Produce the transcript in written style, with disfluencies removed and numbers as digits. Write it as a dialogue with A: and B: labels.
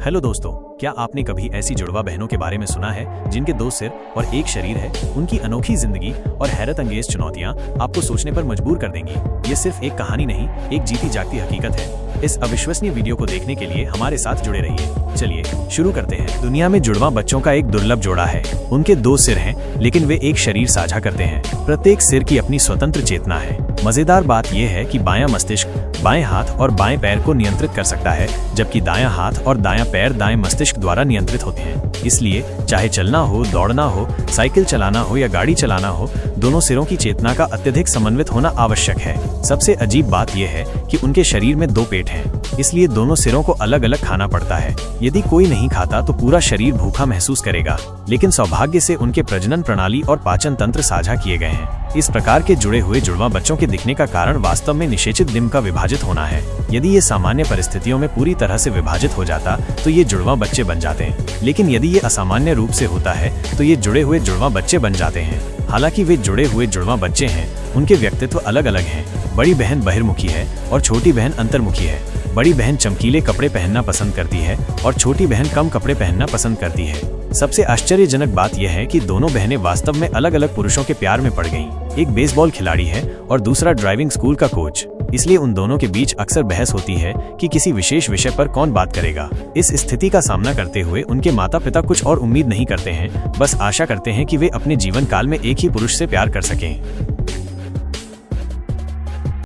A: Hello दोस्तों, क्या आपने कभी ऐसी जुड़वा बहनों के बारे में सुना है जिनके दो सिर और एक शरीर है? उनकी अनोखी जिंदगी और हैरत अंगेज चुनौतियां आपको सोचने पर मजबूर कर देंगी। ये सिर्फ एक कहानी नहीं, एक जीती जागती हकीकत है। इस अविश्वसनीय वीडियो को देखने के लिए हमारे साथ जुड़े रहिए। चलिए शुरू करते हैं। दुनिया में जुड़वा बच्चों का एक दुर्लभ जोड़ा है। उनके दो सिर हैं, लेकिन वे एक शरीर साझा करते हैं। प्रत्येक सिर की अपनी स्वतंत्र चेतना है। मजेदार बात यह है कि बायां मस्तिष्क बाएं हाथ और बाएं पैर को नियंत्रित कर सकता है, जबकि दायां हाथ और दायां पैर दाएं मस्तिष्क द्वारा नियंत्रित होते हैं। इसलिए चाहे चलना हो, दौड़ना हो, साइकिल चलाना हो या गाड़ी चलाना हो, दोनों सिरों की चेतना का अत्यधिक समन्वित होना आवश्यक है। सबसे अजीब बात यह है कि उनके शरीर में दो पेट हैं, इसलिए दोनों सिरों को अलग अलग खाना पड़ता है। यदि कोई नहीं खाता तो पूरा शरीर भूखा महसूस करेगा, लेकिन सौभाग्य से उनके प्रजनन प्रणाली और पाचन तंत्र साझा किए गए हैं। इस प्रकार के जुड़े हुए जुड़वा बच्चों के दिखने का कारण वास्तव में निषेचित डिम्ब का विभाजित होना है। यदि ये सामान्य परिस्थितियों में पूरी तरह से विभाजित हो जाता तो ये जुड़वा बच्चे बन जाते हैं, लेकिन यदि ये असामान्य रूप से होता है तो ये जुड़े हुए जुड़वा बच्चे बन जाते हैं। हालांकि वे जुड़े हुए जुड़वा बच्चे हैं, उनके व्यक्तित्व अलग अलग हैं। बड़ी बहन बहिर्मुखी है और छोटी बहन अंतर्मुखी है। बड़ी बहन चमकीले कपड़े पहनना पसंद करती है और छोटी बहन कम कपड़े पहनना पसंद करती है। सबसे आश्चर्यजनक बात यह है कि दोनों बहनें वास्तव में अलग अलग पुरुषों के प्यार में पड़ गईं। एक बेसबॉल खिलाड़ी है और दूसरा ड्राइविंग स्कूल का कोच। इसलिए उन दोनों के बीच अक्सर बहस होती है कि किसी विशेष विषय पर कौन बात करेगा। इस स्थिति का सामना करते हुए उनके माता पिता कुछ और उम्मीद नहीं करते हैं, बस आशा करते हैं कि वे अपने जीवन काल में एक ही पुरुष से प्यार कर सकें।